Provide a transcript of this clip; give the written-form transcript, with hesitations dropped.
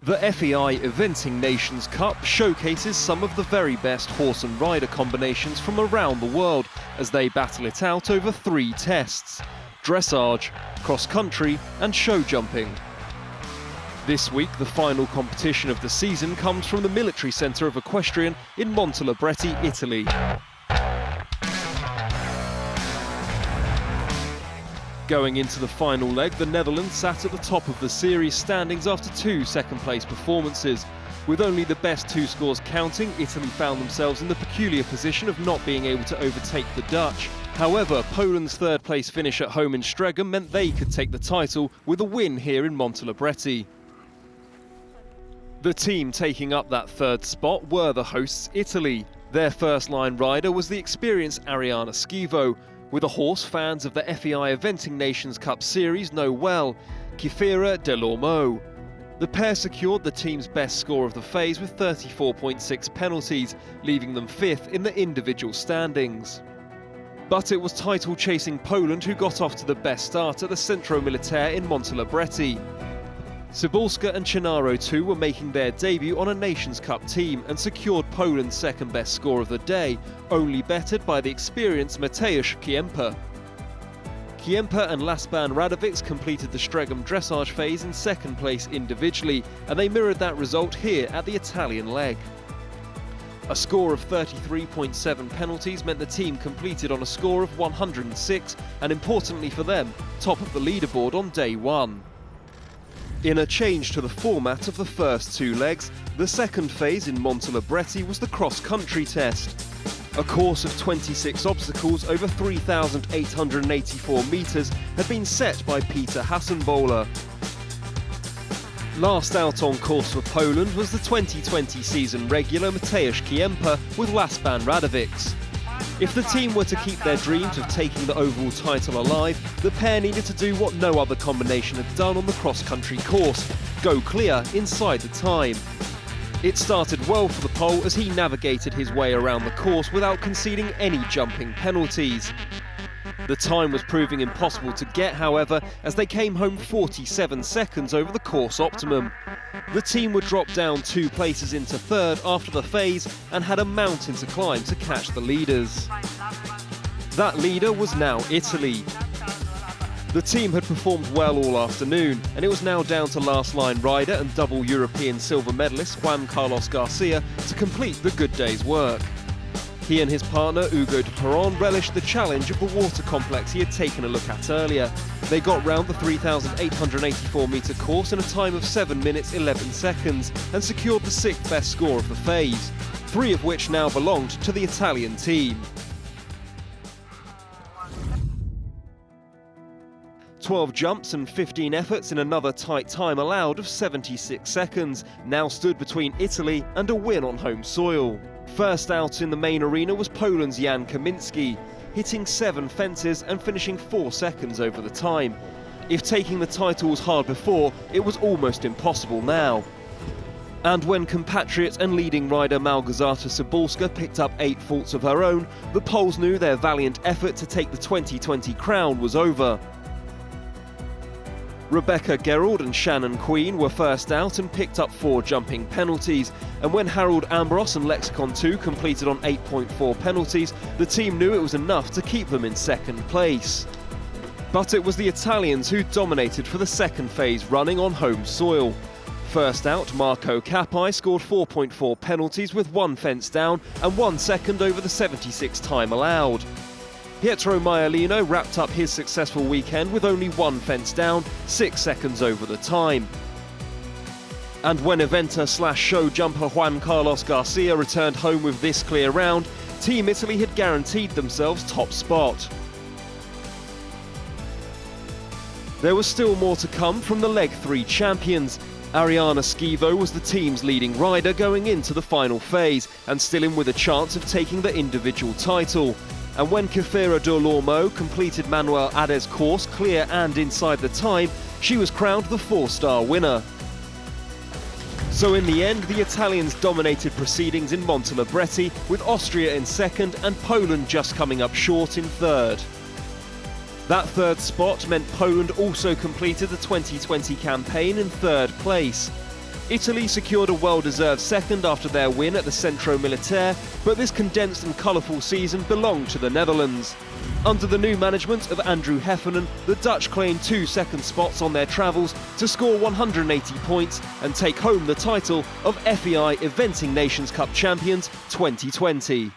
The FEI Eventing Nations Cup showcases some of the very best horse and rider combinations from around the world as they battle it out over 3 tests: dressage, cross-country and show jumping. This week, the final competition of the season comes from the Military Centre of Equestrian in Montellabretti, Italy. Going into the final leg, the Netherlands sat at the top of the series standings after 2 second-place performances. With only the best 2 scores counting, Italy found themselves in the peculiar position of not being able to overtake the Dutch. However, Poland's 3rd-place finish at home in Stregum meant they could take the title with a win here in Montellabretti. The team taking up that 3rd spot were the hosts Italy. Their first-line rider was the experienced Arianna Schivo, with a horse fans of the FEI Eventing Nations Cup series know well, Kefira Delormeau. The pair secured the team's best score of the phase with 34.6 penalties, leaving them 5th in the individual standings. But it was title-chasing Poland who got off to the best start at the Centro Militaire in Montellabretti. Cybulska and Chenaro too were making their debut on a Nations Cup team and secured Poland's 2nd-best score of the day, only bettered by the experienced Mateusz Kiemper. Kiemper and Lasban Radovics completed the Stregum dressage phase in 2nd place individually, and they mirrored that result here at the Italian leg. A score of 33.7 penalties meant the team completed on a score of 106, and importantly for them, top of the leaderboard on day 1. In a change to the format of the first 2 legs, the 2nd phase in Montellabretti was the cross-country test. A course of 26 obstacles over 3,884 metres had been set by Peter Hassenböhler. Last out on course for Poland was the 2020 season regular Mateusz Kiemper with Lasban Radovics. If the team were to keep their dreams of taking the overall title alive, the pair needed to do what no other combination had done on the cross-country course: go clear inside the time. It started well for the Pole as he navigated his way around the course without conceding any jumping penalties. The time was proving impossible to get, however, as they came home 47 seconds over the course optimum. The team would drop down 2 places into 3rd after the phase and had a mountain to climb to catch the leaders. That leader was now Italy. The team had performed well all afternoon, and it was now down to last-line rider and double European silver medalist Juan Carlos Garcia to complete the good day's work. He and his partner Hugo de Perron relished the challenge of the water complex he had taken a look at earlier. They got round the 3,884-metre course in a time of 7 minutes 11 seconds and secured the 6th best score of the phase, 3 of which now belonged to the Italian team. 12 jumps and 15 efforts in another tight time allowed of 76 seconds now stood between Italy and a win on home soil. First out in the main arena was Poland's Jan Kaminski, hitting 7 fences and finishing 4 seconds over the time. If taking the title was hard before, it was almost impossible now. And when compatriot and leading rider Małgorzata Cybulska picked up 8 faults of her own, the Poles knew their valiant effort to take the 2020 crown was over. Rebecca Gerald and Shannon Queen were first out and picked up 4 jumping penalties, and when Harold Ambros and Lexicon 2 completed on 8.4 penalties, the team knew it was enough to keep them in 2nd place. But it was the Italians who dominated for the 2nd phase running on home soil. First out, Marco Capai scored 4.4 penalties with 1 fence down and 1 second over the 76 time allowed. Pietro Maialino wrapped up his successful weekend with only 1 fence down, 6 seconds over the time. And when eventer/show jumper Juan Carlos Garcia returned home with this clear round, Team Italy had guaranteed themselves top spot. There was still more to come from the Leg 3 champions. Arianna Schivo was the team's leading rider going into the final phase and still in with a chance of taking the individual title. And when Kefira Delormeau completed Manuel Ade's course clear and inside the time, she was crowned the 4-star winner. So in the end, the Italians dominated proceedings in Montellabretti, with Austria in 2nd and Poland just coming up short in 3rd. That 3rd spot meant Poland also completed the 2020 campaign in 3rd place. Italy secured a well-deserved second after their win at the Centro Militaire, but this condensed and colourful season belonged to the Netherlands. Under the new management of Andrew Heffernan, the Dutch claimed 2 second spots on their travels to score 180 points and take home the title of FEI Eventing Nations Cup Champions 2020.